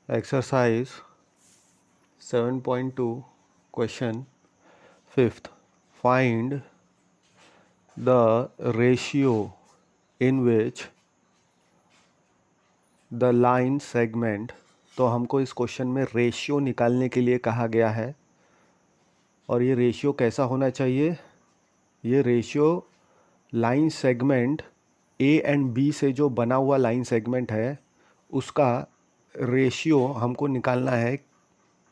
Exercise 7.2 question 5th. Find the ratio in which the line segment. तो हमको इस question में रेशियो निकालने के लिए कहा गया है और ये रेशियो कैसा होना चाहिए। ये ratio line segment A and B से जो बना हुआ लाइन सेगमेंट है उसका रेशियो हमको निकालना है,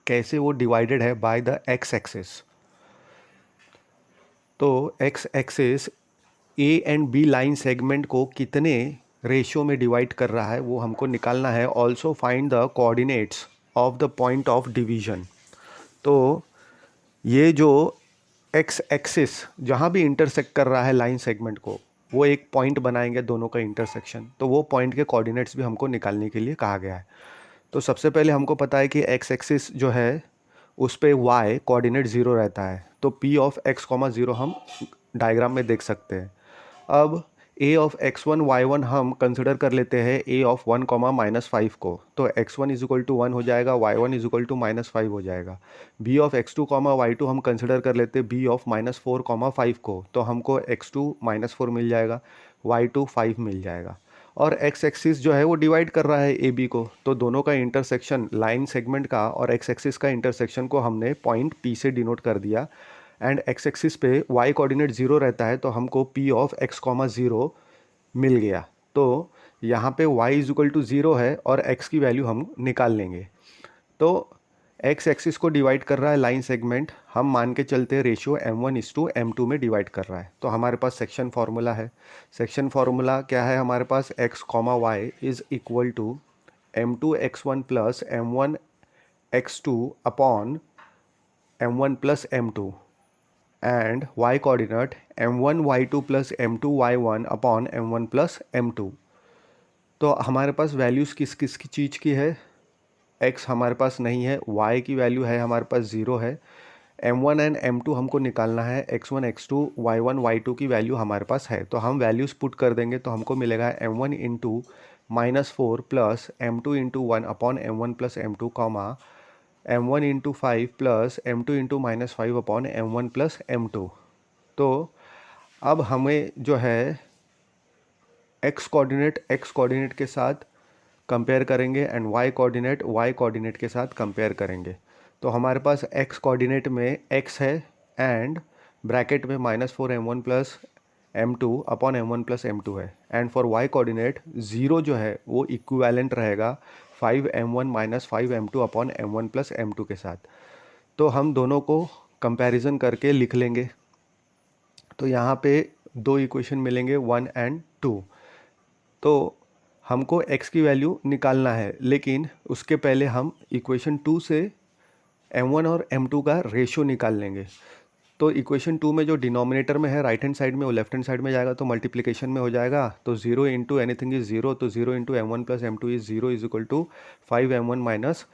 कैसे वो डिवाइडेड है बाय द एक्स एक्सिस। तो x axis A and B line segment को कितने रेशियो में डिवाइड कर रहा है वो हमको निकालना है। Also find the coordinates of the point of division. तो ये जो एक्स एक्सिस जहाँ भी इंटरसेक्ट कर रहा है लाइन सेगमेंट को, वो एक पॉइंट बनाएंगे दोनों का इंटरसेक्शन। तो वो पॉइंट के कोऑर्डिनेट्स भी हमको निकालने के लिए कहा गया है। तो सबसे पहले हमको पता है कि एक्स एक्सिस जो है उस पर वाई कोऑर्डिनेट ज़ीरो रहता है। तो P of X comma zero हम डायग्राम में देख सकते हैं। अब A of X one Y one हम कंसिडर कर लेते हैं A of one comma minus five को। तो X one is equal to one हो जाएगा, Y one is equal to minus five हो जाएगा। B of X two comma Y two हम कंसिडर कर लेते हैं B of minus four comma five को। तो हमको एक्स टू माइनस फोर मिल जाएगा, वाई टू फाइव मिल जाएगा। और एक्स एक्सिस जो है वो डिवाइड कर रहा है ए बी को। तो दोनों का इंटरसेक्शन लाइन सेगमेंट का और एक्स एक्सिस का इंटरसेक्शन को हमने पॉइंट पी से डिनोट कर दिया। एंड एक्स एक्सिस पे वाई कोऑर्डिनेट ज़ीरो रहता है तो हमको P of X comma zero मिल गया। तो यहाँ पे y is equal to zero है और x की वैल्यू हम निकाल लेंगे। तो x एक्सिस को डिवाइड कर रहा है लाइन सेगमेंट, हम मान के चलते हैं रेशियो m1:m2 में डिवाइड कर रहा है। तो हमारे पास सेक्शन फार्मूला है। सेक्शन फार्मूला क्या है हमारे पास, x comma y is equal to m2x1 plus m1x2 upon m1 plus m2 and y coordinate m1 y2 plus m2 y1 upon m1 plus m2। तो हमारे पास वैल्यूज़ किस किस की चीज़ की है, x हमारे पास नहीं है, y की वैल्यू है हमारे पास ज़ीरो है, m1 एंड m2 हमको निकालना है, x1 x2 y1 y2 की वैल्यू हमारे पास है। तो हम वैल्यूज़ पुट कर देंगे तो हमको मिलेगा m1 into minus four plus m2 into one upon m1 plus m2 comma m1 into five plus m2 into minus five upon m1 plus m2। तो अब हमें जो है x कोऑर्डिनेट के साथ कंपेयर करेंगे एंड y कोऑर्डिनेट के साथ कंपेयर करेंगे। तो हमारे पास x कोऑर्डिनेट में x है एंड ब्रैकेट में minus four m1 plus m2 upon m1 plus m2 है। And for y coordinate zero जो है वो इक्विवेलेंट रहेगा 5m1 minus 5m2 upon m1 plus m2 के साथ। तो हम दोनों को कंपैरिजन करके लिख लेंगे। तो यहाँ पे दो इक्वेशन मिलेंगे 1 एंड 2। तो हमको x की वैल्यू निकालना है, लेकिन उसके पहले हम इक्वेशन 2 से m1 और m2 का रेशियो निकाल लेंगे। तो इक्वेशन 2 में जो डिनोमिनेटर में है राइट हैंड साइड में वो लेफ्ट हैंड साइड में जाएगा तो मल्टीप्लिकेशन में हो जाएगा। तो 0 इंटू एनीथिंग इज 0, तो 0 into m1 plus m2 is 0 is equal to 5m1 minus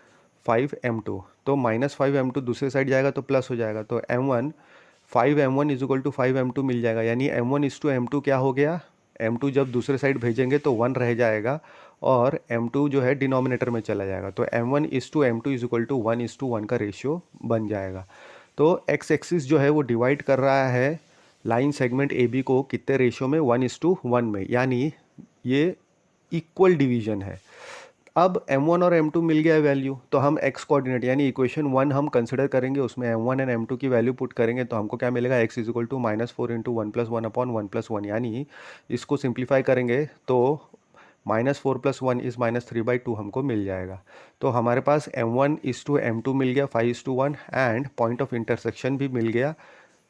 5m2। तो माइनस 5m2 दूसरे साइड जाएगा तो प्लस हो जाएगा। तो m1 5m1 is equal to 5m2 मिल जाएगा। यानी m1 इज टू m2 क्या हो गया, m2 जब दूसरे साइड भेजेंगे तो 1 रह जाएगा और m2 जो है डिनोमिनेटर में चला जाएगा। तो m1 is to m2 is equal to 1:1 का रेशियो बन जाएगा। तो x एक्सिस जो है वो डिवाइड कर रहा है लाइन सेगमेंट ए बी को कितने रेशियो में, 1:1 में, यानी ये इक्वल डिवीजन है। अब m1 और m2 मिल गया है वैल्यू, तो हम x कोऑर्डिनेट यानी इक्वेशन 1 हम कंसिडर करेंगे, उसमें m1 एंड m2 की वैल्यू पुट करेंगे तो हमको क्या मिलेगा, x is equal to minus four into one plus one upon one plus one. यानी इसको सिंप्लीफाई करेंगे तो minus four plus one is minus three by two हमको मिल जाएगा। तो हमारे पास m1 इज़ टू m2 मिल गया 5:1 एंड पॉइंट ऑफ इंटरसेक्शन भी मिल गया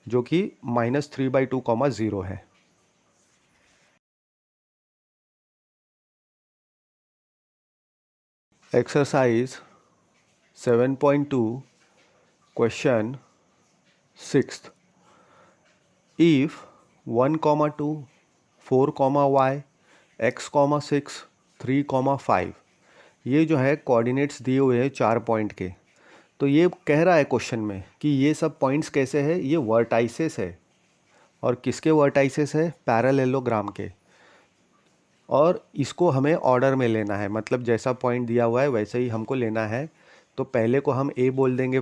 जो कि -3/2 कॉमा 0 है। Exercise 7.2 question 6th। If 1,2 4, y x, 6 3, 5 ये जो है कोऑर्डिनेट्स दिए हुए हैं 4 पॉइंट के। तो ये कह रहा है क्वेश्चन में कि ये सब पॉइंट्स कैसे है, ये वर्टाइसेस है। और किसके वर्टाइसेस है, पैरेललोग्राम के। और इसको हमें ऑर्डर में लेना है, मतलब जैसा पॉइंट दिया हुआ है वैसे ही हमको लेना है। तो पहले को हम ए बोल देंगे,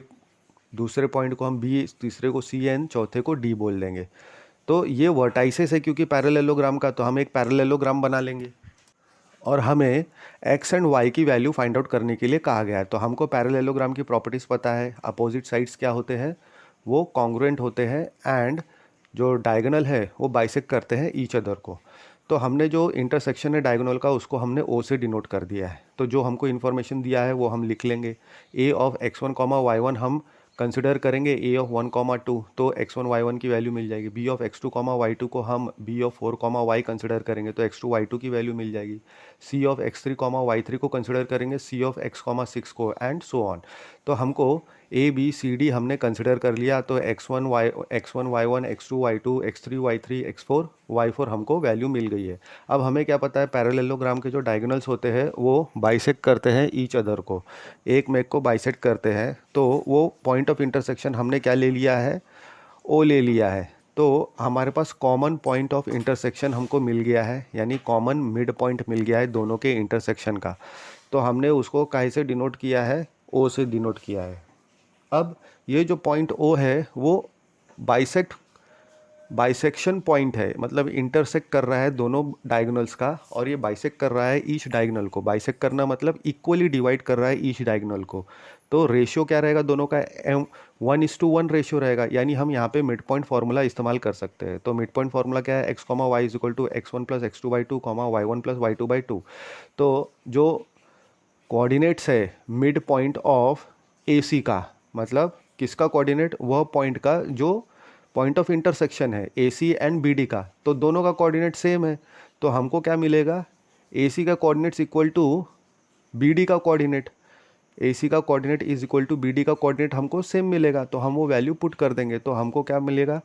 दूसरे पॉइंट को हम बी, तीसरे को सी एंड चौथे को डी बोल देंगे। तो ये वर्टाइसेस है क्योंकि पैरेललोग्राम का, तो हम एक पैरेललोग्राम बना लेंगे। और हमें एक्स एंड वाई की वैल्यू फाइंड आउट करने के लिए कहा गया है। तो हमको पैरेललोग्राम की प्रॉपर्टीज़ पता है, अपोजिट साइड्स क्या होते हैं, वो कॉन्ग्रुएंट होते हैं एंड जो डायगोनल है वो बाइसेक्ट करते हैं ईच अदर को। तो हमने जो इंटरसेक्शन है डायगोनल का उसको हमने ओ से डिनोट कर दिया है। तो जो हमको इन्फॉर्मेशन दिया है वो हम लिख लेंगे। ए ऑफ x1 कॉमा y1 हम कंसिडर करेंगे ए ऑफ 1 कॉमा 2, तो x1 y1 की वैल्यू मिल जाएगी। B of x2 comma y2 को हम B of 4 comma y consider करेंगे तो x2 y2 की वैल्यू मिल जाएगी। सी ऑफ x3 कॉमा y3 को कंसिडर करेंगे सी ऑफ x कॉमा 6 को, एंड सो ऑन। तो हमको ए बी सी डी हमने कंसिडर कर लिया, तो x1 y1 x2 y2 x3 y3 x4 y4 हमको वैल्यू मिल गई है। अब हमें क्या पता है, पैरेललोग्राम के जो डायगोनल्स होते हैं वो बाइसेक्ट करते हैं ईच अदर को, एक में को बाइसेक्ट करते हैं। तो वो पॉइंट ऑफ इंटरसेक्शन हमने क्या ले लिया है, ओ ले लिया है। तो हमारे पास कॉमन पॉइंट ऑफ इंटरसेक्शन हमको मिल गया है, यानी कॉमन मिड पॉइंट मिल गया है दोनों के इंटरसेक्शन का। तो हमने उसको काहे से डिनोट किया है, ओ से डिनोट किया है। अब ये जो पॉइंट ओ है वो बाइसेक्शन पॉइंट है, मतलब इंटरसेक्ट कर रहा है दोनों डायगोनल्स का, और ये बाइसेक्ट कर रहा है ईच डायगोनल को। बाइसेक्ट करना मतलब इक्वली डिवाइड कर रहा है ईच डायगोनल को। तो रेशियो क्या रहेगा दोनों का, 1:1 रेशियो रहेगा, यानी हम यहाँ पे मिड पॉइंट फार्मूला इस्तेमाल कर सकते हैं। तो मिड पॉइंट फार्मूला क्या है, x comma y is equal to x1 plus x2/2 comma y1 plus y2/2। तो जो कोऑर्डिनेट्स है mid point of A C का, मतलब किसका कोऑर्डिनेट, वह पॉइंट का जो पॉइंट ऑफ इंटरसेक्शन है ए सी एंड बी डी का, तो दोनों का कोऑर्डिनेट सेम है। तो हमको क्या मिलेगा, ए सी का coordinates equal to B D का कोऑर्डिनेट, ए सी का coordinate is equal to B D का कोऑर्डिनेट हमको सेम मिलेगा। तो हम वो वैल्यू पुट कर देंगे, तो हमको क्या मिलेगा,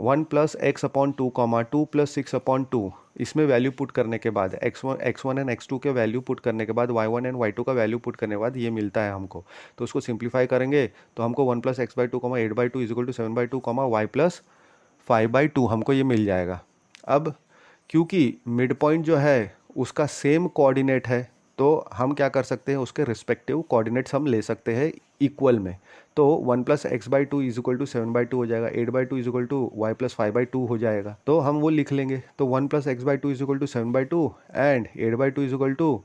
1 plus x upon 2 comma 2 plus 6 upon 2। इसमें वैल्यू पुट करने के बाद x1 एंड x2 के वैल्यू पुट करने के बाद y1 एंड y2 का वैल्यू पुट करने के बाद ये मिलता है हमको। तो उसको सिंप्लीफाई करेंगे तो हमको 1 plus x/2 comma 8/2 is equal to 7/2 comma y plus 5/2 हमको ये मिल जाएगा। अब क्योंकि मिड पॉइंट जो है उसका सेम कोऑर्डिनेट है, तो हम क्या कर सकते हैं, उसके रिस्पेक्टिव कोऑर्डिनेट्स हम ले सकते हैं इक्वल में। तो 1 plus x/2 is equal to 7/2 हो जाएगा, 8/2 is equal to y plus 5/2 हो जाएगा। तो हम वो लिख लेंगे। तो 1 plus x/2 is equal to 7/2 and 8/2 is equal to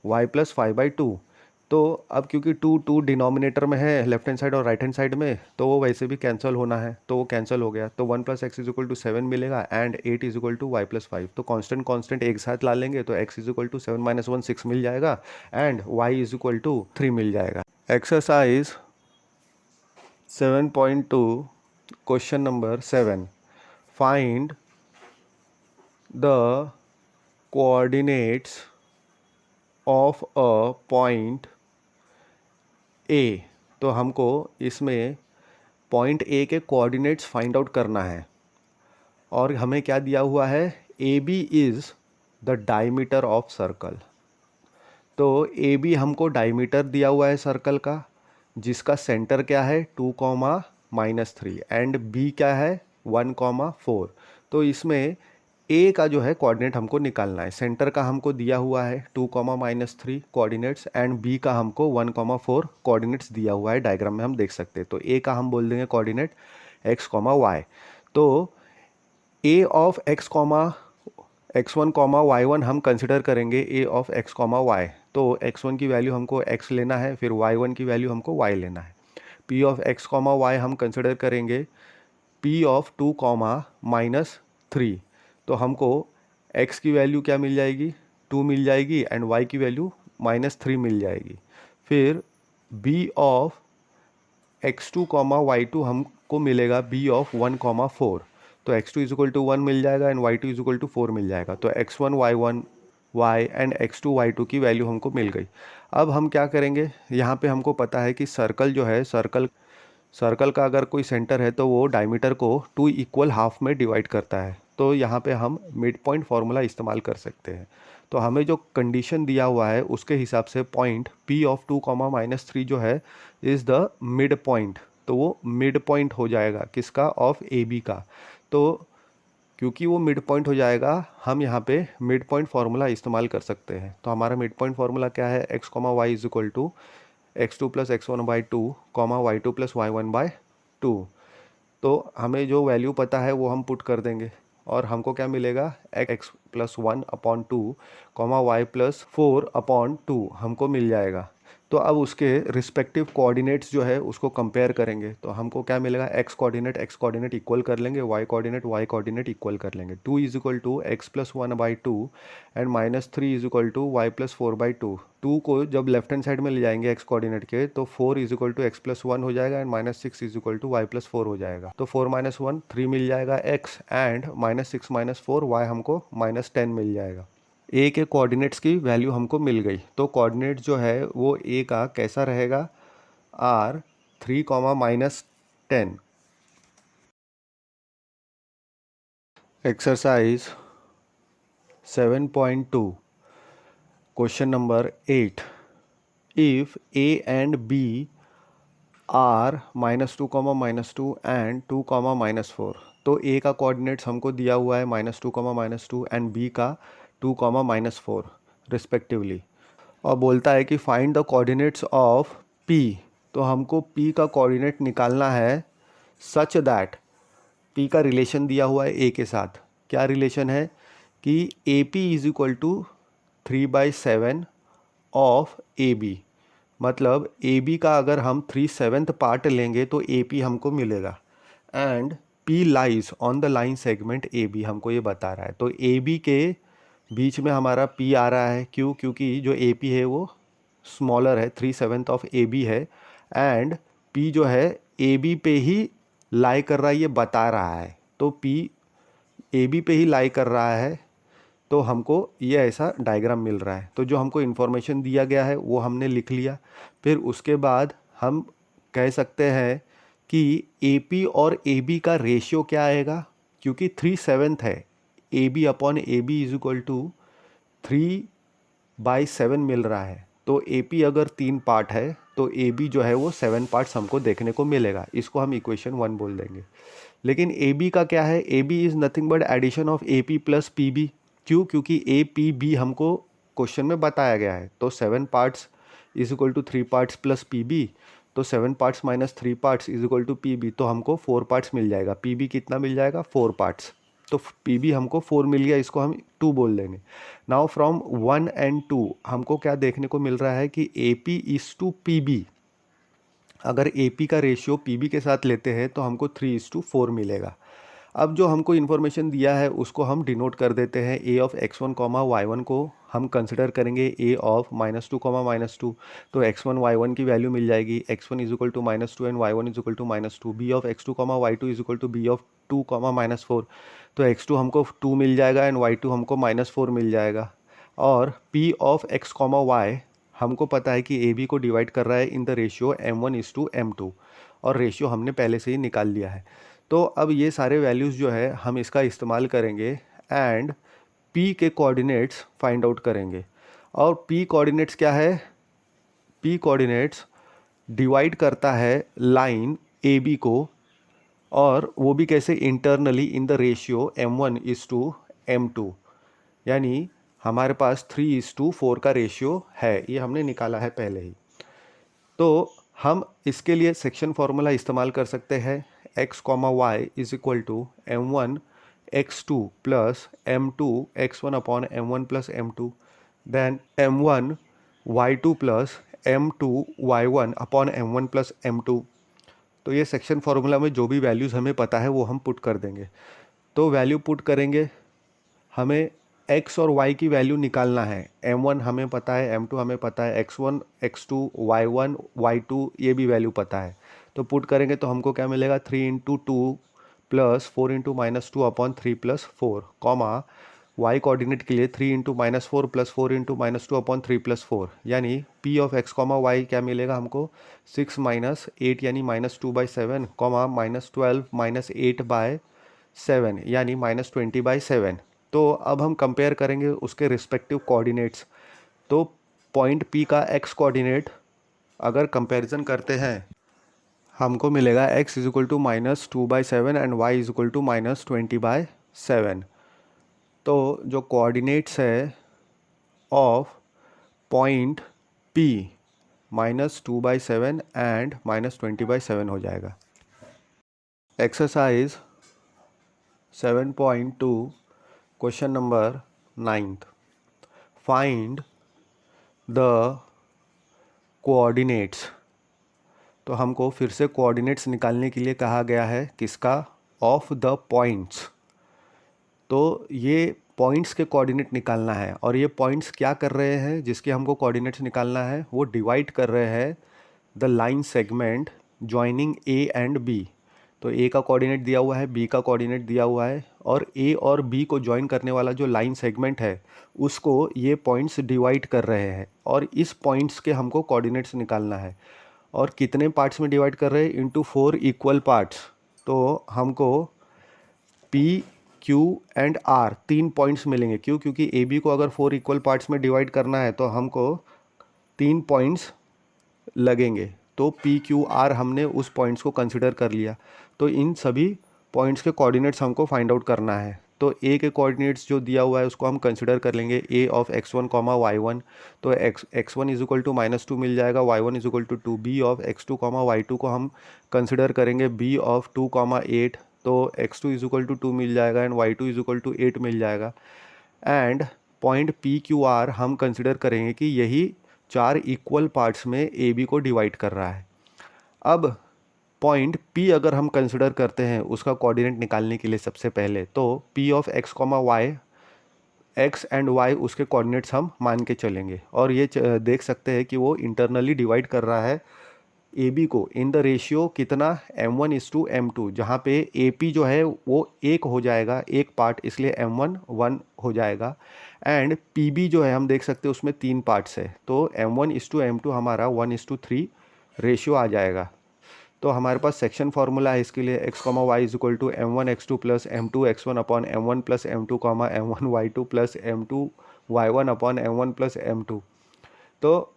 y plus 5/2। तो अब क्योंकि 2 डिनोमिनेटर में है, लेफ्ट हैंड साइड और राइट हैंड साइड में, तो वो वैसे भी कैंसिल होना है, तो वो कैंसिल हो गया। तो 1 plus x is equal to 7 मिलेगा and 8 is equal to y plus 5। तो कांस्टेंट एक साथ ला लेंगे, तो x is equal to 7 minus 1 6 मिल जाएगा and y is equal to 3 मिल जाएगा। Exercise 7.2 question number 7, find the coordinates of a point A. तो हमको इसमें पॉइंट ए के कोऑर्डिनेट्स फाइंड आउट करना है, और हमें क्या दिया हुआ है, A B is the diameter of circle. तो ए बी हमको डायमीटर दिया हुआ है सर्कल का, जिसका सेंटर क्या है 2, एंड बी क्या है 1, 4। तो इसमें ए का जो है कोऑर्डिनेट हमको निकालना है। सेंटर का हमको दिया हुआ है 2, कोऑर्डिनेट्स, एंड बी का हमको 1, 4 कोऑर्डिनेट्स दिया हुआ है, डायग्राम में हम देख सकते हैं। तो ए का हम बोल देंगे कोऑर्डिनेट x, y। तो ए ऑफ x1, y1 हम कंसिडर करेंगे ए ऑफ x, y। तो x1 की वैल्यू हमको x लेना है, फिर y1 की वैल्यू हमको y लेना है। p ऑफ x, y हम कंसिडर करेंगे p ऑफ 2, तो हमको x की वैल्यू क्या मिल जाएगी, 2 मिल जाएगी एंड y की वैल्यू -3 मिल जाएगी। फिर b ऑफ x2, y2 हमको मिलेगा b ऑफ 1, 4। तो x2 इज इक्वल टू 1 मिल जाएगा and y2 is equal to 4 मिल जाएगा। तो x1 y and x2 y2 की वैल्यू हमको मिल गई। अब हम क्या करेंगे, यहाँ पे हमको पता है कि सर्कल जो है, सर्कल का अगर कोई सेंटर है तो वो डायमीटर को 2 इक्वल हाफ में डिवाइड करता है। तो यहाँ पे हम मिड पॉइंट फार्मूला इस्तेमाल कर सकते हैं। तो हमें जो कंडीशन दिया हुआ है उसके हिसाब से पॉइंट P ऑफ 2, -3 जो है इज़ द मिड पॉइंट। तो वो मिड पॉइंट हो जाएगा किसका, ऑफ ए बी का। तो क्योंकि वो मिड पॉइंट हो जाएगा, हम यहाँ पे मिड पॉइंट फार्मूला इस्तेमाल कर सकते हैं। तो हमारा मिड पॉइंट फार्मूला क्या है, x comma y is equal to x two plus x one by two comma Y two plus y one by two. तो हमें जो वैल्यू पता है वो हम पुट कर देंगे और हमको क्या मिलेगा, x plus one upon two comma y plus four upon two हमको मिल जाएगा। तो अब उसके रिस्पेक्टिव कोऑर्डिनेट्स जो है उसको कंपेयर करेंगे। तो हमको क्या मिलेगा, एक्स कोऑर्डिनेट इक्वल कर लेंगे, वाई कोऑर्डिनेट इक्वल कर लेंगे। Two is equal to x plus one by two and minus three is equal to y plus four by two. Two को जब लेफ्ट हैंड साइड में ले जाएंगे एक्स कोऑर्डिनेट के, तो four is equal to x plus one हो जाएगा and minus six is equal to y plus four हो जाएगा। तो फोर माइनस वन थ्री मिल जाएगा x and minus six minus four y हमको माइनस टेन मिल जाएगा। ए के कोऑर्डिनेट्स की वैल्यू हमको मिल गई। तो कोऑर्डिनेट जो है वो ए का कैसा रहेगा, R three comma minus ten. Exercise 7.2 question number 8, if A and B are minus two comma minus two and two comma minus four. तो ए का कोऑर्डिनेट्स हमको दिया हुआ है minus two comma minus two and B का two comma minus four respectively, और बोलता है कि find the coordinates of P. तो हमको पी का कोऑर्डिनेट निकालना है सच दैट, पी का रिलेशन दिया हुआ है ए के साथ। क्या रिलेशन है कि A P is equal to 3/7 of A B. मतलब ए बी का अगर हम 3/7 पार्ट लेंगे तो ए पी हमको मिलेगा and P lies on the line segment A B, हमको ये बता रहा है। तो ए बी के बीच में हमारा पी आ रहा है, क्यों, क्योंकि जो ए पी है वो स्मॉलर है, 3/7 ऑफ ए बी है एंड पी जो है ए बी पे ही लाई कर रहा है, ये बता रहा है। तो पी ए बी पे ही लाई कर रहा है, तो हमको ये ऐसा डायग्राम मिल रहा है। तो जो हमको इन्फॉर्मेशन दिया गया है वो हमने लिख लिया। फिर उसके बाद हम कह सकते हैं कि ए पी और ए बी का रेशियो क्या आएगा, क्योंकि 3/7 है, A B upon A B is equal to 3/7 मिल रहा है। तो ए पी अगर 3 पार्ट है तो ए बी जो है वो 7 पार्ट्स हमको देखने को मिलेगा। इसको हम इक्वेशन 1 बोल देंगे। लेकिन ए बी का क्या है, A B is nothing but addition of A P plus P B. क्यों, क्योंकि ए पी बी हमको क्वेश्चन में बताया गया है। तो 7 parts is equal to 3 parts plus P B, तो 7 parts minus 3 parts is equal to P B, तो हमको 4 पार्ट्स मिल जाएगा। पी बी कितना मिल जाएगा, 4 पार्ट्स। तो पी बी हमको 4 मिल गया, इसको हम 2 बोल देंगे। नाउ फ्रॉम 1 एंड 2 हमको क्या देखने को मिल रहा है कि A P is to P B, अगर ए पी का रेशियो पी बी के साथ लेते हैं तो हमको 3:4 मिलेगा। अब जो हमको इन्फॉर्मेशन दिया है उसको हम डिनोट कर देते हैं। A of x1 comma y1 को हम कंसिडर करेंगे ए ऑफ -2 कॉमा -2। तो x1 y1 की वैल्यू मिल जाएगी, x1 is equal to -2 and y1 is equal to -2। B of x2 comma y2 is equal to B of 2 comma -4। तो x2 हमको 2 मिल जाएगा एंड y2 हमको -4 मिल जाएगा। और p of x comma y हमको पता है कि ए बी को डिवाइड कर रहा है इन द रेशियो m1:m2, और रेशियो हमने पहले से ही निकाल लिया है। तो अब ये सारे वैल्यूज़ जो है हम इसका इस्तेमाल करेंगे एंड p के कोऑर्डिनेट्स फाइंड आउट करेंगे। और p कोऑर्डिनेट्स क्या है, p कोऑर्डिनेट्स डिवाइड करता है लाइन ए बी को, और वो भी कैसे, internally in the ratio m1:m2। यानी हमारे पास 3:4 का रेशियो है, ये हमने निकाला है पहले ही। तो हम इसके लिए सेक्शन फार्मूला इस्तेमाल कर सकते हैं, x comma y is equal to m1 x2 plus m2 x1 upon m1 plus m2, then m1 y2 plus m2 y1 upon m1 plus m2। तो ये सेक्शन फार्मूला में जो भी वैल्यूज़ हमें पता है वो हम पुट कर देंगे। तो वैल्यू पुट करेंगे, हमें x और y की वैल्यू निकालना है। m1 हमें पता है, m2 हमें पता है, x1 x2 y1 y2 ये भी वैल्यू पता है। तो पुट करेंगे तो हमको क्या मिलेगा, 3 × 2 plus 4 × -2 upon 3 + 4 comma y coordinate के लिए 3 × -4 प्लस 4 × -2 अपॉन 3 + 4, यानी p of x comma y क्या मिलेगा हमको, 6 - 8 यानी -2/7 कॉमा -12 - 8/7 यानी -20/7। तो अब हम कंपेयर करेंगे उसके रिस्पेक्टिव कोऑर्डिनेट्स। तो पॉइंट P का x कोऑर्डिनेट अगर कंपैरिजन करते हैं हमको मिलेगा x is equal to -2/7 and y is equal to -20/7। 7। तो जो कोऑर्डिनेट्स है ऑफ पॉइंट P -2/7 एंड -20/7 हो जाएगा। Exercise 7.2 question number 9th, find the coordinates. तो हमको फिर से कोऑर्डिनेट्स निकालने के लिए कहा गया है, किसका? Of the points. तो ये पॉइंट्स के कोऑर्डिनेट निकालना है, और ये पॉइंट्स क्या कर रहे हैं जिसके हमको कोऑर्डिनेट्स निकालना है? वो डिवाइड कर रहे हैं the line segment joining A and B. तो ए का कोऑर्डिनेट दिया हुआ है, बी का कोऑर्डिनेट दिया हुआ है, और ए और बी को ज्वाइन करने वाला जो लाइन सेगमेंट है उसको ये पॉइंट्स डिवाइड कर रहे हैं, और इस पॉइंट्स के हमको कोऑर्डिनेट्स निकालना है। और कितने पार्ट्स में डिवाइड कर रहे हैं? Into 4 equal parts. तो हमको P, Q and R 3 points मिलेंगे। क्यों? क्योंकि ए बी को अगर 4 इक्वल पार्ट्स में डिवाइड करना है तो हमको 3 पॉइंट्स लगेंगे। तो पी क्यू आर हमने उस पॉइंट्स को कंसिडर कर लिया। तो इन सभी पॉइंट्स के कोऑर्डिनेट्स हमको फाइंड आउट करना है। तो ए के कोऑर्डिनेट्स जो दिया हुआ है उसको हम कंसिडर कर लेंगे, ए ऑफ x1, y1। तो x1 इज इक्वल टू -2 मिल जाएगा, y1 is equal to 2। B of x2, y2 को हम कंसिडर करेंगे, बी ऑफ 2, 8। तो x2 इज इक्वल टू 2 मिल जाएगा and y2 is equal to 8 मिल जाएगा। And point P Q R हम कंसिडर करेंगे कि यही 4 इक्वल पार्ट्स में ए बी को डिवाइड कर रहा है। अब पॉइंट P अगर हम कंसिडर करते हैं उसका कोऑर्डिनेट निकालने के लिए सबसे पहले, तो P of x, y, x and y उसके कोऑर्डिनेट्स हम मान के चलेंगे, और ये देख सकते हैं कि वो इंटरनली डिवाइड कर रहा है ए बी को इन द रेशियो कितना? m1:m2, जहाँ पे AP जो है वो 1 हो जाएगा, एक पार्ट, इसलिए m1 1 हो जाएगा। एंड PB जो है हम देख सकते हैं उसमें 3 पार्ट्स है, तो m1:m2 हमारा 1:3 रेशियो आ जाएगा। तो हमारे पास सेक्शन फार्मूला है इसके लिए, x, y is equal to m1x2 plus m2x1 upon m1 plus m2, m1y2 plus m2y1 upon m1 plus m2। तो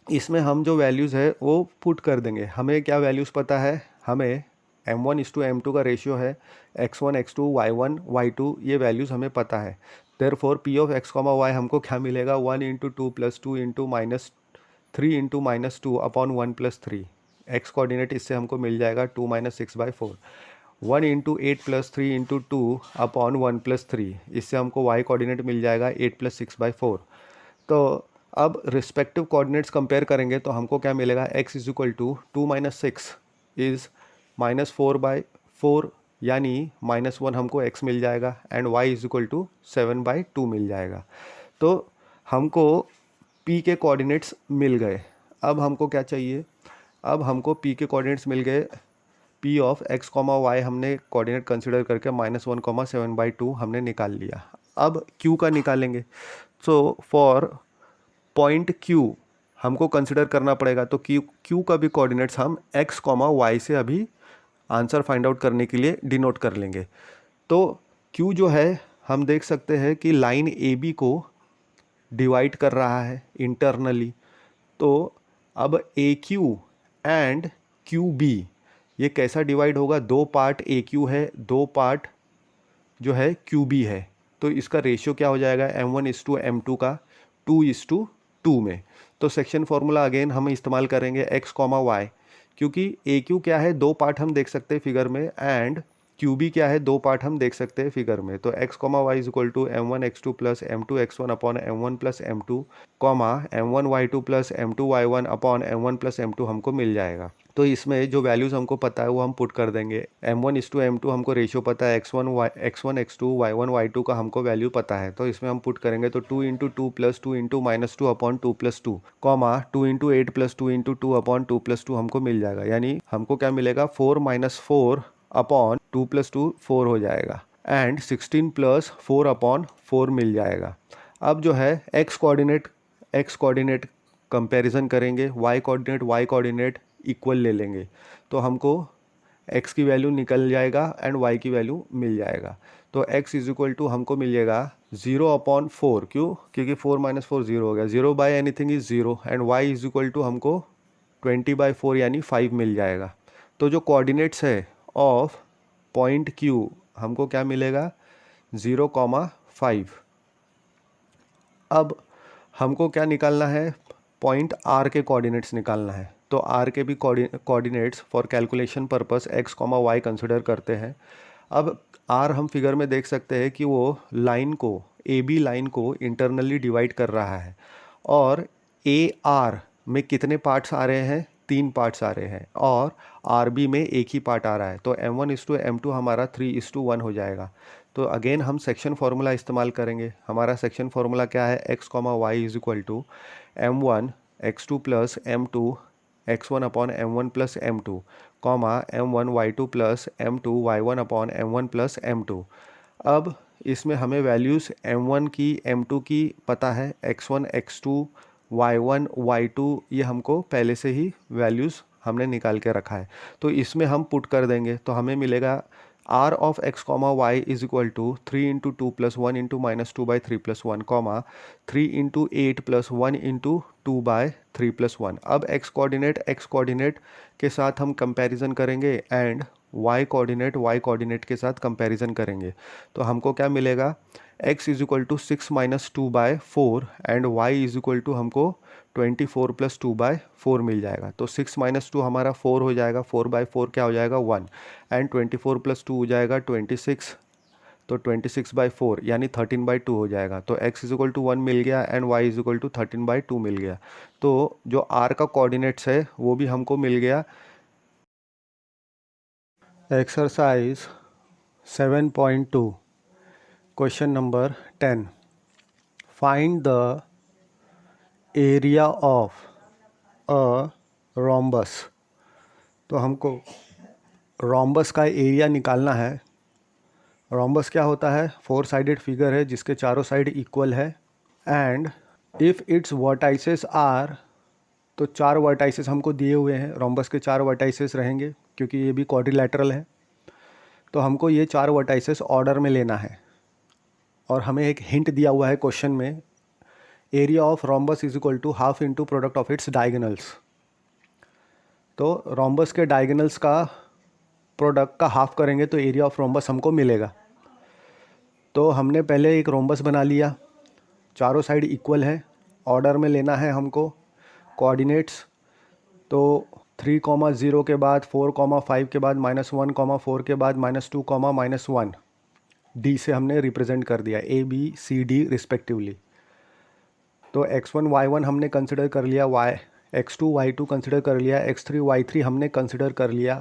इसमें हम जो वैल्यूज़ है वो पुट कर देंगे। हमें क्या वैल्यूज़ पता है? हमें m1:m2 का रेशियो है, x1, x2, y1, y2, ये वैल्यूज़ हमें पता है। Therefore p of x, y हमको क्या मिलेगा? 1:2 + 2 × -3 × -2 अपॉन 1 + 3। x कोऑर्डिनेट इससे हमको मिल जाएगा 2 - 6/4। 1 × 8 + 3 × 2 अपॉन 1 + 3, इससे हमको y कोऑर्डिनेट मिल जाएगा 8 + 6/4। तो अब रिस्पेक्टिव कोऑर्डिनेट्स कंपेयर करेंगे तो हमको क्या मिलेगा? x is equal to 2 - 6 is -4/4, यानी -1 हमको x मिल जाएगा, and y is equal to 7/2 मिल जाएगा। तो हमको p के कोऑर्डिनेट्स मिल गए। अब हमको क्या चाहिए? अब हमको p के कोऑर्डिनेट्स मिल गए। p ऑफ x, y हमने कोऑर्डिनेट कंसिडर करके -1, 7/2 हमने निकाल लिया। अब q का निकालेंगे। सो फॉर पॉइंट Q हमको कंसिडर करना पड़ेगा, तो Q का भी कोऑर्डिनेट्स हम x, y से अभी आंसर फाइंड आउट करने के लिए डिनोट कर लेंगे। तो Q जो है हम देख सकते हैं कि लाइन AB को डिवाइड कर रहा है इंटरनली। तो अब AQ एंड QB ये कैसा डिवाइड होगा? 2 पार्ट AQ है, 2 पार्ट जो है QB है। तो इसका रेशियो क्या हो जाएगा? m1:m2 का 2:2 में। तो सेक्शन फार्मूला अगेन हम इस्तेमाल करेंगे x, y, क्योंकि AQ क्या है? 2 पार्ट हम देख सकते हैं फिगर में, एंड QB क्या है? 2 पार्ट हम देख सकते हैं फिगर में। तो x, y is equal to m1x2 plus m2x1 upon m1 plus m2, m1y2 plus m2y1 upon m1 plus m2 हमको मिल जाएगा। तो इसमें जो वैल्यूज़ हमको पता है वो हम पुट कर देंगे। m1:m2 हमको रेशियो पता है, x1 x2 y1 y2 का हमको वैल्यू पता है, तो इसमें हम पुट करेंगे। तो 2 × 2 प्लस 2 × -2 अपॉन 2 + 2, 2 × 8 प्लस 2 × 2 अपॉन 2 + 2 हमको मिल जाएगा। यानी हमको क्या मिलेगा? 4 - 4 अपॉन 2 + 2 4 हो जाएगा, एंड 16 + 4 अपॉन 4 मिल जाएगा। अब जो है x कोऑर्डिनेट कंपैरिजन करेंगे, y कोऑर्डिनेट इक्वल ले लेंगे, तो हमको x की वैल्यू निकल जाएगा एंड y की वैल्यू मिल जाएगा। तो x इज इक्वल टू हमको मिल जाएगा 0/4। क्यों? क्योंकि 4 - 4 0 हो गया, 0/anything is 0, and y is equal to हमको 20/4 यानी 5 मिल जाएगा। तो जो कोऑर्डिनेट्स है ऑफ पॉइंट Q हमको क्या मिलेगा? 0,5। अब हमको क्या निकालना है, पॉइंट आर के कोऑर्डिनेट्स निकालना है। तो आर के भी coordinates for calculation purpose x comma y consider करते हैं। अब आर हम फिगर में देख सकते हैं कि वो लाइन को, ए बी लाइन को इंटरनली डिवाइड कर रहा है, और ए आर में कितने पार्ट्स आ रहे हैं, 3 पार्ट्स आ रहे हैं, और आर बी में एक ही पार्ट आ रहा है। तो m1:m2 हमारा 3:1 हो जाएगा। तो अगेन हम सेक्शन फार्मूला इस्तेमाल करेंगे। हमारा सेक्शन फार्मूला क्या है, x comma y is equal to m1 x2 plus m2 x1 upon m1 plus m2 comma m1 y2 plus m2 y1 upon m1 plus m2। अब इसमें हमें वैल्यूज़ m1 की m2 की पता है, x1 x2 y1 y2 ये हमको पहले से ही वैल्यूज़ हमने निकाल के रखा है। तो इसमें हम पुट कर देंगे तो हमें मिलेगा r of x comma y is equal to 3 into 2 plus 1 into minus 2/3 plus 1 comma 3 into 8 plus 1 into 2/3 plus 1। अब x कोऑर्डिनेट के साथ हम कंपैरिजन करेंगे एंड y कोऑर्डिनेट के साथ कंपैरिजन करेंगे। तो हमको क्या मिलेगा, x is equal to 6 minus 2/4 and y is equal to हमको 24 प्लस 2/4 मिल जाएगा। तो 6 माइनस 2 हमारा 4 हो जाएगा, 4/4 क्या हो जाएगा 1, एंड 24 प्लस 2 हो जाएगा 26, तो 26/4 यानी 13/2 हो जाएगा। तो x इज इक्वल टू 1 मिल गया and y is equal to 13/2 मिल गया। तो जो r का कोऑर्डिनेट्स है वो भी हमको मिल गया। Exercise 7.2 question number 10, find the area of a rhombus. तो हमको रोम्बस का एरिया निकालना है। रोम्बस क्या होता है, 4 साइडेड फिगर है जिसके चारों साइड इक्वल है, and if its vertices are, तो 4 वर्टाइसेस हमको दिए हुए हैं, रोम्बस के 4 वर्टाइसेस रहेंगे क्योंकि ये भी क्वाड्रिलैटरल है। तो हमको ये 4 वर्टाइसेस ऑर्डर में लेना है, और हमें एक हिंट दिया हुआ है क्वेश्चन में, area of rhombus is equal to half into product of its diagonals. तो रोम्बस के डायगोनल्स का प्रोडक्ट का हाफ करेंगे तो एरिया ऑफ रोम्बस हमको मिलेगा। तो हमने पहले एक रोम्बस बना लिया, चारों साइड इक्वल है, ऑर्डर में लेना है हमको कोऑर्डिनेट्स। तो 3,0 के बाद 4,5 के बाद -1,4 के बाद -2, -1 डी से हमने रिप्रेजेंट कर दिया, A B C D respectively. तो x1 y1 हमने कंसिडर कर लिया, x2 y2 कंसिडर कर लिया, x3 y3 हमने कंसिडर कर लिया,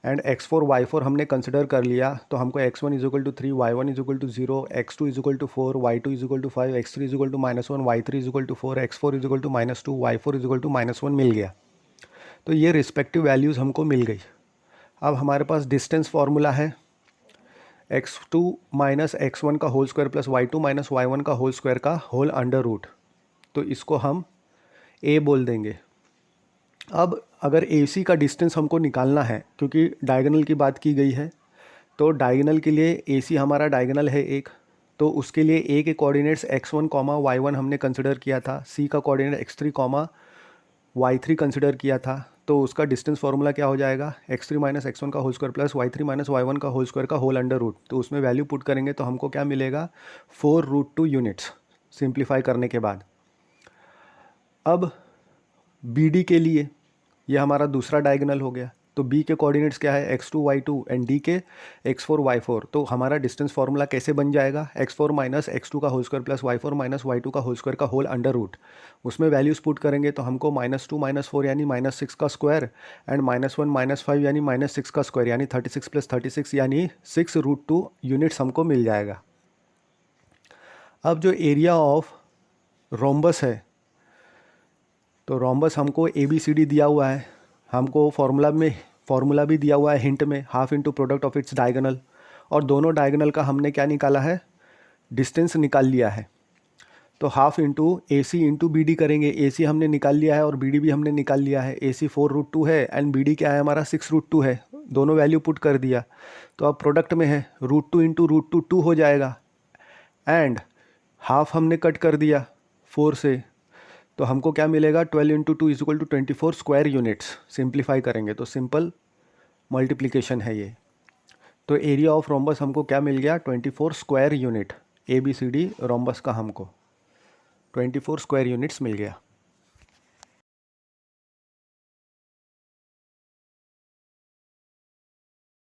एंड x4 y4 हमने कंसिडर कर लिया। तो हमको x1 is equal to 3, y1 is equal to 0, x2 is equal to 4, y2 is equal to 5, x3 is equal to -1, y3 is equal to 4, x4 is equal to -2, y4 is equal to -1 मिल गया। तो ये respective values हमको मिल गई। अब हमारे पास distance formula है, x2 minus x1 का whole square plus y2 minus y1 का होल स्क्वायर का होल अंडर रूट। तो इसको हम a बोल देंगे। अब अगर AC का डिस्टेंस हमको निकालना है, क्योंकि डायगोनल की बात की गई है, तो डायगोनल के लिए AC हमारा डायगोनल है एक, तो उसके लिए A के कोऑर्डिनेट्स x1 y1 हमने कंसिडर किया था, C का कोऑर्डिनेट x3 y3 कंसिडर किया था। तो उसका डिस्टेंस फार्मूला क्या हो जाएगा, x3 माइनस x1 का whole square plus y3 minus y1 का होल स्क्वायर का होल अंडर रूट। तो उसमें वैल्यू पुट करेंगे तो हमको क्या मिलेगा, 4√2 यूनिट्स सिंप्लीफाई करने के बाद। अब BD के लिए ये हमारा दूसरा डायगोनल हो गया, तो B के कोऑर्डिनेट्स क्या है, x2 y2 एंड D के x4 y4। तो हमारा डिस्टेंस फार्मूला कैसे बन जाएगा, x4 माइनस x2 का whole square plus y4 minus y2 का होल स्क्वायर का होल अंडर रूट। उसमें वैल्यूज़ पुट करेंगे तो हमको -2 -4 यानी -6 का स्क्वायर, एंड -1 -5 यानी -6 का स्क्वायर, यानी 36 प्लस 36 यानी 6√2 यूनिट्स हमको मिल जाएगा। अब जो एरिया ऑफ रोम्बस है, तो रोम्बस हमको ABCD दिया हुआ है, हमको फार्मूला भी दिया हुआ है हिंट में, half into product of its diagonal, और दोनों डायगोनल का हमने क्या निकाला है, डिस्टेंस निकाल लिया है। तो half into AC into BD करेंगे, AC हमने निकाल लिया है और BD भी हमने निकाल लिया है। AC 4√2 है एंड BD क्या है हमारा 6√2 है, दोनों वैल्यू पुट कर दिया। तो अब प्रोडक्ट में है √2 इंटू √2 2 हो जाएगा, एंड हाफ हमने कट कर दिया 4 से, तो हमको क्या मिलेगा, 12 into 2 is equal to 24 square units. Simplify करेंगे तो सिंपल मल्टीप्लिकेशन है ये। तो एरिया ऑफ रोम्बस हमको क्या मिल गया, 24 स्क्वायर यूनिट। ABCD रोम्बस का हमको 24 स्क्वायर यूनिट्स मिल गया।